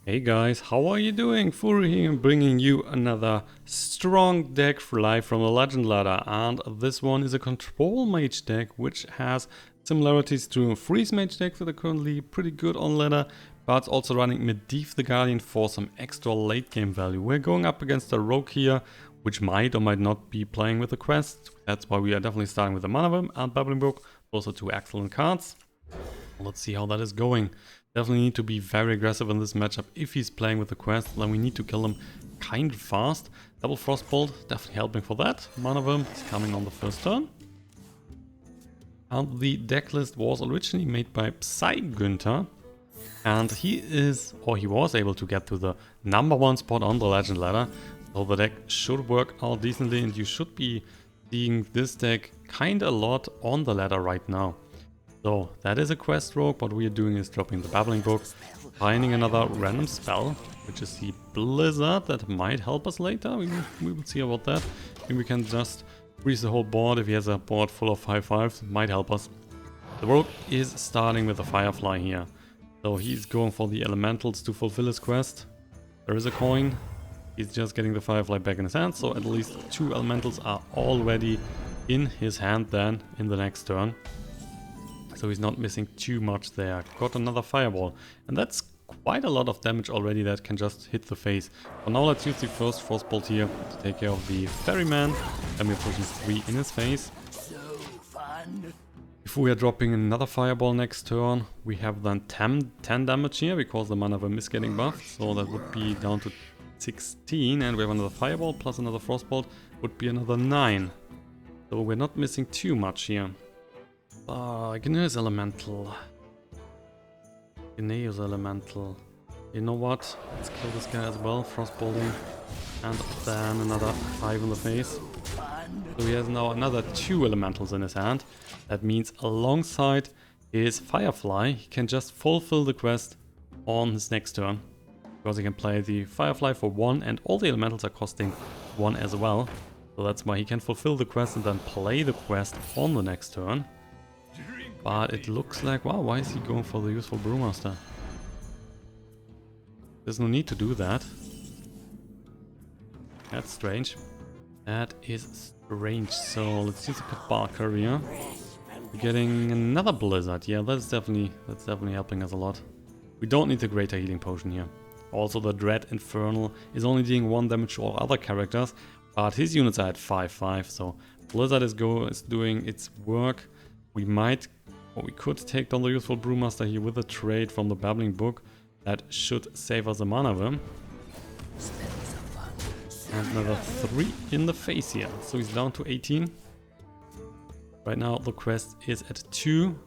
Hey guys, how are you doing? Furo here, bringing you another strong deck live from the Legend ladder, and this one is a Control Mage deck which has similarities to a Freeze Mage deck that are currently pretty good on ladder, but also running Medivh the Guardian for some extra late game value. We're going up against a rogue here which might or might not be playing with the quest. That's why we are definitely starting with the Medivh and Babbling Book. Those are two excellent cards. Let's see how that is going. Definitely need to be very aggressive in this matchup. If he's playing with the quest, then we need to kill him kind of fast. Double Frostbolt, definitely helping for that. Medivh is coming on the first turn. And the deck list was originally made by psyguenter. And he was able to get to the #1 spot on the Legend ladder. So the deck should work out decently, and you should be seeing this deck kinda a lot on the ladder right now. So that is a quest rogue. What we are doing is dropping the Babbling Book, finding another random spell, which is the Blizzard that might help us later. We will see about that. Maybe we can just freeze the whole board. If he has a board full of 5/5s, it might help us. The rogue is starting with a Firefly here. So he's going for the elementals to fulfill his quest. There is a coin. He's just getting the Firefly back in his hand. So at least 2 elementals are already in his hand then in the next turn. So he's not missing too much there. Got another Fireball. And that's quite a lot of damage already that can just hit the face. For now, let's use the first Frostbolt here to take care of the Ferryman. And we're pushing 3 in his face. If we are dropping another Fireball next turn, we have then 10 damage here because the Medivh is getting buffed. So that would be down to 16. And we have another Fireball plus another Frostbolt would be another 9. So we're not missing too much here. Gneus Elemental. Gneus Elemental. You know what? Let's kill this guy as well. Frostbolting. And then another 5 in the face. So he has now another 2 elementals in his hand. That means alongside his Firefly, he can just fulfill the quest on his next turn. Because he can play the Firefly for 1 and all the elementals are costing 1 as well. So that's why he can fulfill the quest and then play the quest on the next turn. But it looks like, wow, why is he going for the useful Brewmaster? There's no need to do that. That's strange. That is strange. So let's use the Kabal Courier. We're getting another Blizzard. Yeah, that's definitely helping us a lot. We don't need the Greater Healing Potion here. Also, the Dread Infernal is only dealing 1 damage to all other characters, but his units are at 5/5. So Blizzard is doing its work. We could take down the useful Brewmaster here with a trade from the Babbling Book. That should save us a Medivh. And another 3 in the face here. So he's down to 18. Right now the quest is at 2.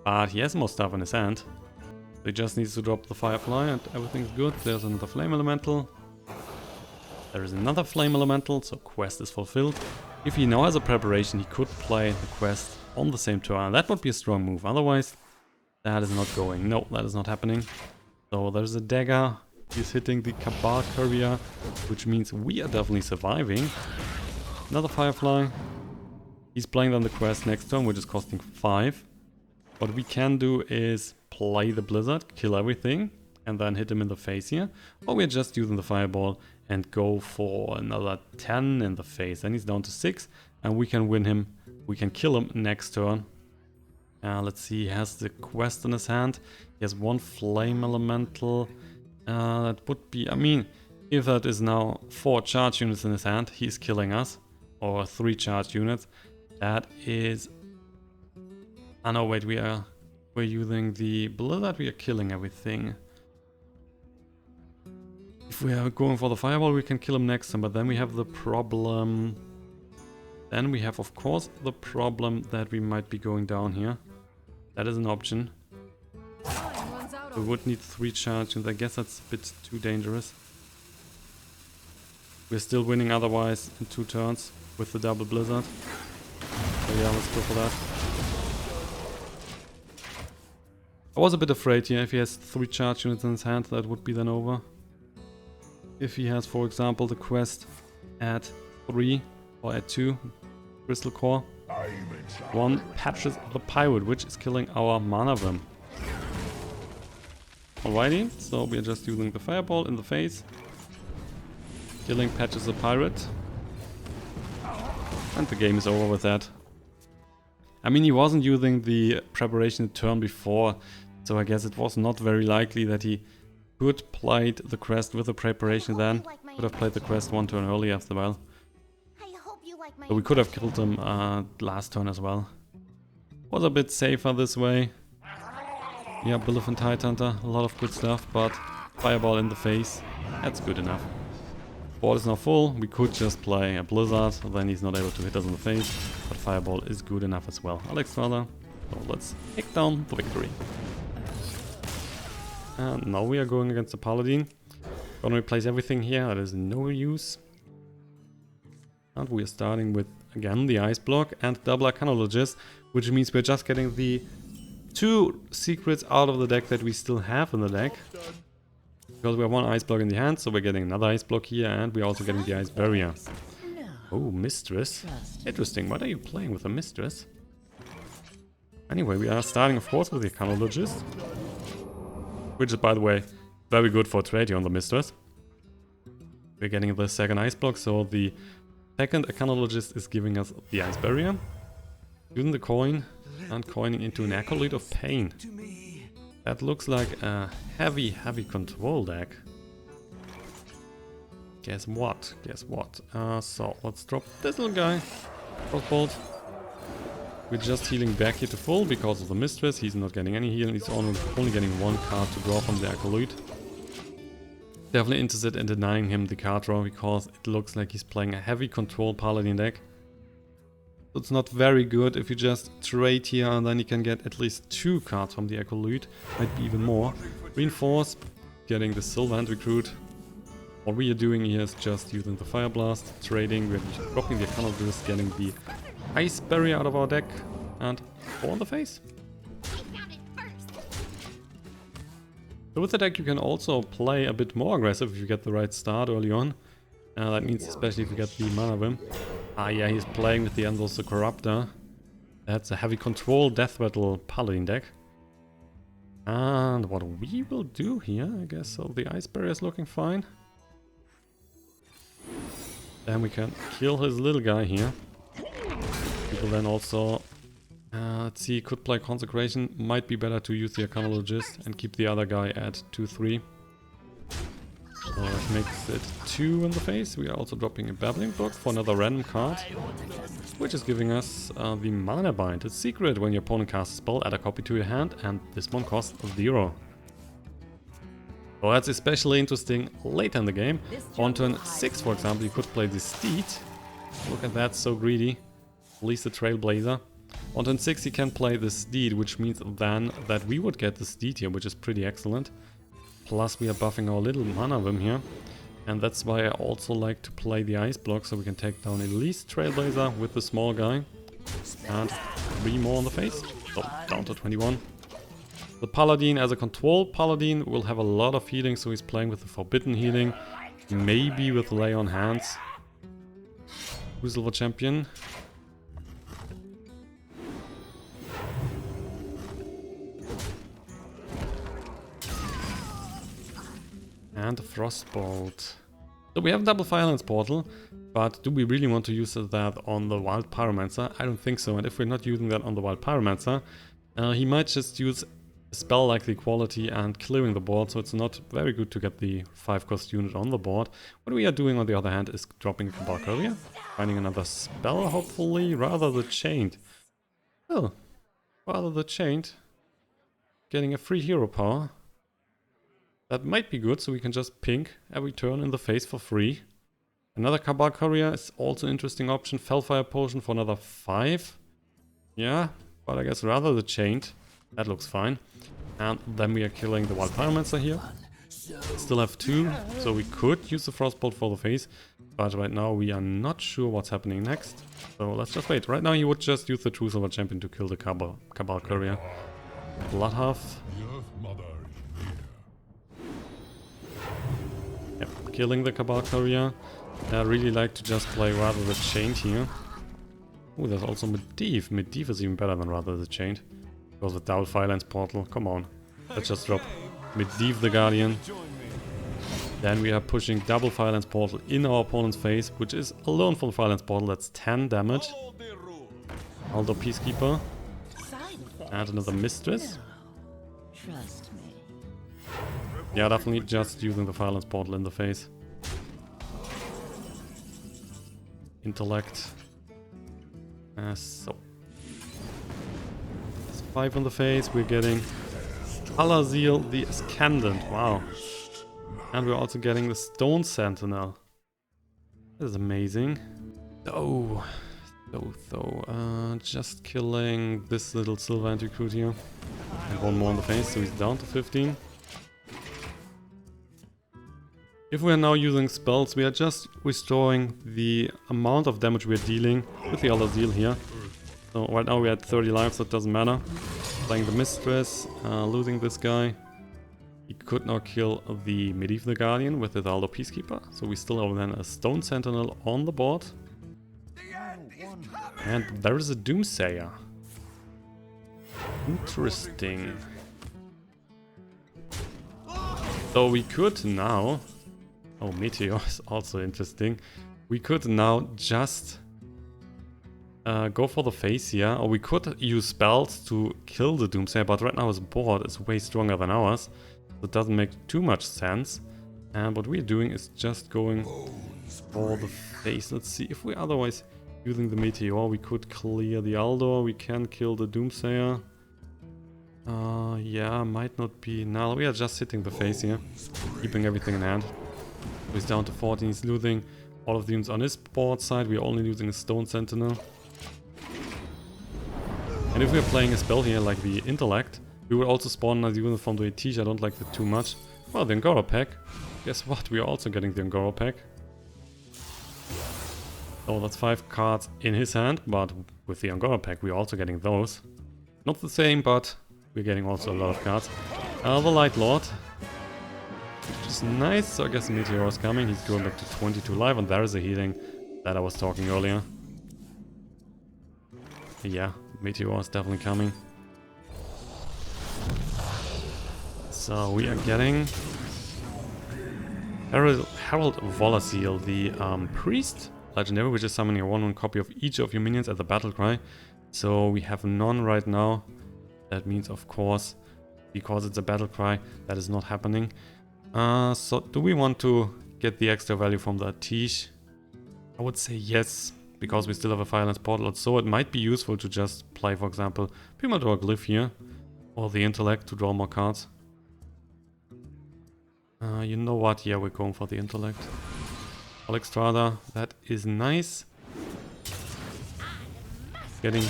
But he has more stuff in his hand. So he just needs to drop the Firefly and everything's good. There's another Flame Elemental. There is another Flame Elemental, so quest is fulfilled. If he now has a preparation, he could play the quest on the same turn. That would be a strong move. Otherwise, that is not going. No, that is not happening. So there's a dagger. He's hitting the Kabal Courier, which means we are definitely surviving. Another Firefly. He's playing on the quest next turn, which is costing 5. What we can do is play the Blizzard, kill everything, and then hit him in the face here. Or we're just using the Fireball and go for another 10 in the face. Then he's down to 6, and we can win him. We can kill him next turn. Let's see, he has the quest in his hand. He has 1 Flame Elemental. That would be, I mean, if that is now 4 charge units in his hand, he's killing us. Or 3 charge units. That is... Oh no, wait, we're using the Blizzard, we are killing everything. If we are going for the Fireball, we can kill him next time, but then we have the problem... Then we have, of course, the problem that we might be going down here. That is an option. We would need 3 charge, and I guess that's a bit too dangerous. We're still winning otherwise in 2 turns with the double Blizzard. So yeah, let's go for that. I was a bit afraid here. If he has 3 charge units in his hand, that would be then over. If he has, for example, the quest at 3 or at 2, Crystal Core, 1 patches the Pirate, which is killing our Medivh. Alrighty, so we are just using the Fireball in the face. Killing Patches the Pirate. And the game is over with that. I mean, he wasn't using the preparation the turn before, so I guess it was not very likely that he could play the quest with the preparation then. Could have played the quest one turn earlier as well. So we could have killed him last turn as well. Was a bit safer this way. Yeah, Billif and Tidehunter, a lot of good stuff, but Fireball in the face, that's good enough. Board is now full, we could just play a Blizzard, then he's not able to hit us in the face, but Fireball is good enough as well. Alexstrasza, so let's take down the victory. And now we are going against the Paladin. Gonna replace everything here, that is no use. And we are starting with, again, the Ice Block and double Arcanologist, which means we're just getting the 2 secrets out of the deck that we still have in the deck. Because we have 1 Ice Block in the hand, so we're getting another Ice Block here, and we're also getting the Ice Barrier. Oh, Mistress. Interesting, what are you playing with a Mistress? Anyway, we are starting, of course, with the Arcanologist. Which is, by the way, very good for trading on the Mistress. We're getting the second Ice Block, so the second Arcanologist is giving us the Ice Barrier. Using the coin and coining into an Acolyte of Pain. That looks like a heavy control deck. Guess what? Guess what? So let's drop this little guy. Frostbolt. We're just healing back here to full because of the Mistress. He's not getting any healing. He's only getting 1 card to draw from the Acolyte. Definitely interested in denying him the card draw because it looks like he's playing a heavy control Paladin deck. So it's not very good if you just trade here and then you can get at least 2 cards from the Acolyte. Might be even more. Reinforce, getting the Sylvan Recruit. What we are doing here is just using the Fireblast, trading, we're dropping the Arcanologist, getting the Ice Barrier out of our deck, and 4 on the face. So with the deck you can also play a bit more aggressive if you get the right start early on. That means especially if you get the Mana Wyrm. Ah yeah, he's playing with the Endless Corruptor. That's a heavy control Death Rattle Paladin deck. And what we will do here, I guess, so the Ice Barrier is looking fine. Then we can kill his little guy here. People then also, let's see, could play Consecration. Might be better to use the Arcanologist and keep the other guy at 2-3. So that makes it 2 in the face. We are also dropping a Babbling Book for another random card, which is giving us the Mana Bind. It's secret. When your opponent casts a spell, add a copy to your hand, and this one costs 0. So that's especially interesting later in the game. On turn 6, for example, you could play the Steed. Look at that, so greedy. At least the Trailblazer. On turn 6 you can play the Steed, which means then that we would get the Steed here, which is pretty excellent. Plus we are buffing our little Mana Wyrm here. And that's why I also like to play the Ice Block, so we can take down at least Trailblazer with the small guy. And 3 more on the face. So down to 21. The Paladin, as a control Paladin, will have a lot of healing, so he's playing with the Forbidden Healing. Maybe with Lay on Hands. Silver Champion. And a Frostbolt. So we have double Firelands Portal, but do we really want to use that on the Wild Pyromancer? I don't think so, and if we're not using that on the Wild Pyromancer, he might just use a spell like the Equality and clearing the board, so it's not very good to get the 5-cost unit on the board. What we are doing on the other hand is dropping a Kabal Courier, finding another spell hopefully, rather the Chained. Oh, rather the Chained. Getting a free hero power. That might be good, so we can just pink every turn in the face for free. Another Kabal Courier is also an interesting option. Fellfire Potion for another 5. Yeah, but I guess rather the Chained. That looks fine. And then we are killing the Wild Pyromancer here. Still have 2, so we could use the Frostbolt for the face. But right now we are not sure what's happening next. So let's just wait. Right now he would just use the True Silver Champion to kill the Kabal Courier. Bloodhalf. Yep, killing the Kabal Courier. I really like to just play rather the Chained here. Oh, there's also Medivh. Medivh is even better than rather the Chained. Because with double Firelands Portal, come on. Let's just drop Medivh the Guardian. Then we are pushing double Firelands Portal in our opponent's face, which is alone from Firelands Portal, that's 10 damage. Aldo Peacekeeper. And another Mistress. Trust me. Yeah, definitely just using the Firelands Portal in the face. Intellect. So. That's 5 on the face, we're getting Alazil the Ascendant, wow. And we're also getting the Stone Sentinel. This is amazing. Just killing this little silver anti-recruit here. And one more in the face, so he's down to 15. If we are now using spells, we are just restoring the amount of damage we are dealing with the Alazil here. So right now we're at 30 lives, so it doesn't matter. Playing the Mistress, losing this guy. He could not kill the Medivh the Guardian with his Aldo Peacekeeper, so we still have then a Stone Sentinel on the board. And there is a Doomsayer. Interesting. So we could now... Oh, Meteor is also interesting. We could now just go for the face here, or we could use spells to kill the Doomsayer, but right now his board is way stronger than ours. So it doesn't make too much sense. And what we're doing is just going for the face. Let's see if we're otherwise using the Meteor. We could clear the Aldor. We can kill the Doomsayer. Yeah, might not be. Now we are just hitting the face here. Keeping everything in hand. He's down to 14. He's losing all of the units on his board side. We're only using a Stone Sentinel. And if we're playing a spell here like the Intellect, we will also spawn as unit from the Atish. I don't like that too much. Well, the UNGORO pack. Guess what? We are also getting the UNGORO pack. So that's 5 cards in his hand, but with the UNGORO pack we're also getting those. Not the same, but we're getting also a lot of cards. The Light Lord. Which is nice, so I guess Meteor is coming. He's going back to 22 life, and there is a healing that I was talking earlier. Yeah, Meteor is definitely coming. So we are getting Herald Volazil, the Priest Legendary, which is summoning a 1/1 copy of each of your minions at the battle cry. So we have none right now. That means, of course, because it's a battle cry, that is not happening. So do we want to get the extra value from the Atish? I would say yes, because we still have a Firelands Portal, so it might be useful to just play, for example, Primordial Glyph here, or the Intellect to draw more cards. You know what? Yeah, we're going for the Intellect. Alexstrasza, that is nice. Getting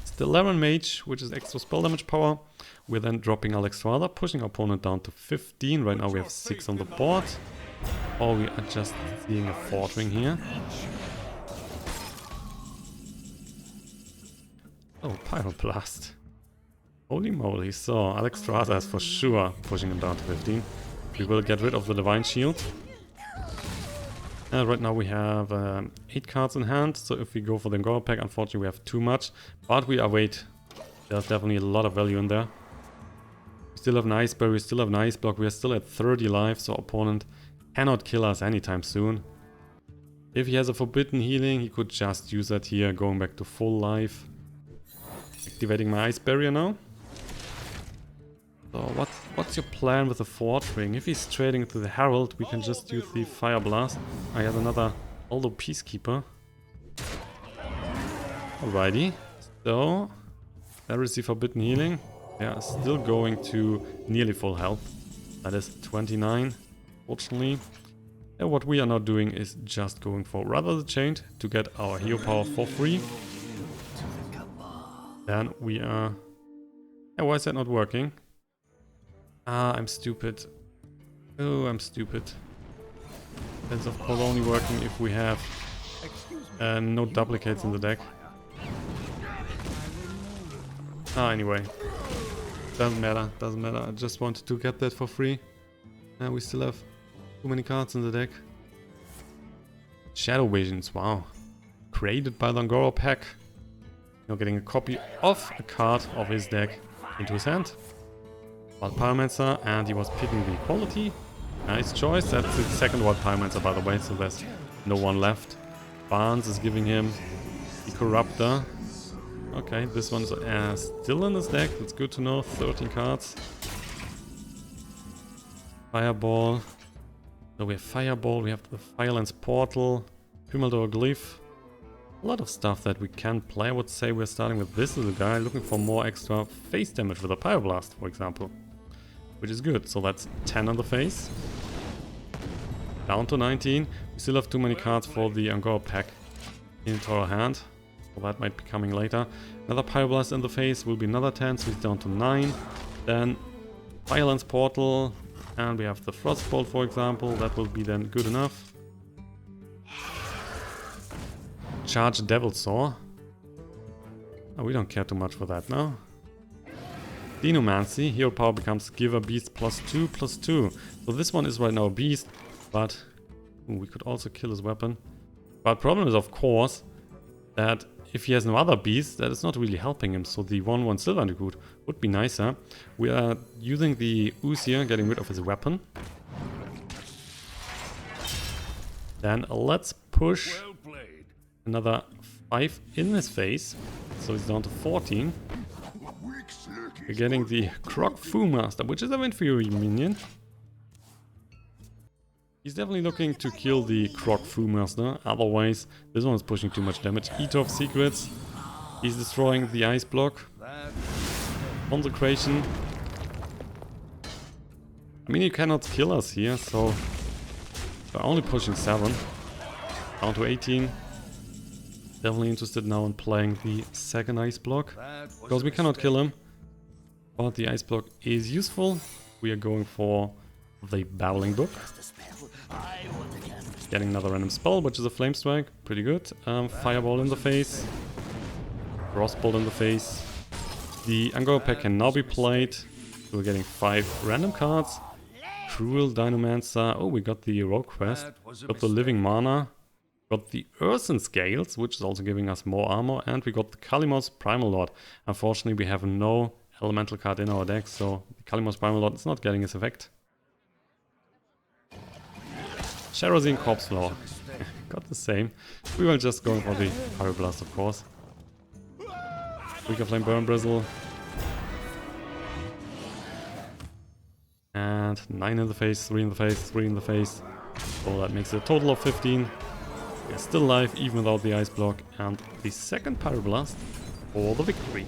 Stellarian Mage, which is extra spell damage power. We're then dropping Alexstrasza, pushing our opponent down to 15. Right now we have 6 on the board. Or we are just seeing a Fortring here. Oh, Pyroblast. Holy moly, so Alexstrasza is for sure pushing him down to 15. We will get rid of the Divine Shield. And right now we have 8 cards in hand, so if we go for the UNGORO pack, unfortunately we have too much. But we await. There's definitely a lot of value in there. We still have an Ice Barrier, we still have an Ice Block, we are still at 30 life, so opponent cannot kill us anytime soon. If he has a Forbidden Healing, he could just use that here, going back to full life. Activating my Ice Barrier now. So what's your plan with the Fortring? If he's trading to the Herald, we can just use the Fireblast. I have another Aldo Peacekeeper. Alrighty, so there is the Forbidden Healing. They are still going to nearly full health. That is 29, fortunately. And what we are now doing is just going for Rather the Chained to get our hero power for free. Then we are... Yeah, why is that not working? Ah, I'm stupid. Oh, I'm stupid. That's of course only working if we have no duplicates in the deck. Anyway. Doesn't matter, doesn't matter. I just wanted to get that for free. And we still have too many cards in the deck. Shadow Visions, wow. Created by the UNGORO pack. Now getting a copy of a card of his deck into his hand. Wild Pyromancer, and he was picking the Equality. Nice choice. That's the second Wild Pyromancer, by the way, so there's no one left. Barnes is giving him the Corruptor. Okay, this one's still in his deck. That's good to know. 13 cards. Fireball. So we have Fireball, we have the Firelands Portal, Primordial Glyph. A lot of stuff that we can play. I would say we're starting with this little guy, looking for more extra face damage with a Pyroblast, for example. Which is good. So that's 10 on the face. Down to 19. We still have too many cards for the UNGORO pack into our hand. So that might be coming later. Another Pyroblast in the face will be another 10, so he's down to 9. Then Firelands Portal. And we have the Frostbolt, for example. That will be then good enough. Charge Devil Saw. Oh, we don't care too much for that now. Denomancy. Hero power becomes Giver Beast +2/+2. So this one is right now a beast, but we could also kill his weapon. But problem is, of course, that if he has no other beast, that is not really helping him. So the 1/1 Silver Undergroot would be nicer. We are using the Ooze here, getting rid of his weapon. Then let's push another 5 in his face. So he's down to 14. We're getting the Croc Fu Master, which is a inferior minion. He's definitely looking to kill the Croc Fu Master, otherwise this one is pushing too much damage. Eater of Secrets. He's destroying the ice block. Consecration. I mean, you cannot kill us here, so we're only pushing 7. Down to 18. Definitely interested now in playing the second ice block, because we cannot kill him. But the ice block is useful. We are going for the Babbling Book. Getting another random spell, which is a Flamestrike. Pretty good. Fireball in the face. Frostbolt in the face. The UNGORO pack can now be played. So we're getting 5 random cards. Cruel Dinomancer. Oh, we got the Rogue Quest. Got the Living Mana. Got the Earthen Scales, which is also giving us more armor. And we got the Kalimos Primal Lord. Unfortunately, we have no elemental card in our deck, so the Kalimos Primal Lord is not getting its effect. Cherosene Corpse Flower. Got the same. We were just going for the Pyroblast, of course. Weaker Flame Burn Bristle. And 9 in the face, 3 in the face, 3 in the face. So that makes it a total of 15. We're still alive even without the ice block. And the second Pyroblast for the victory.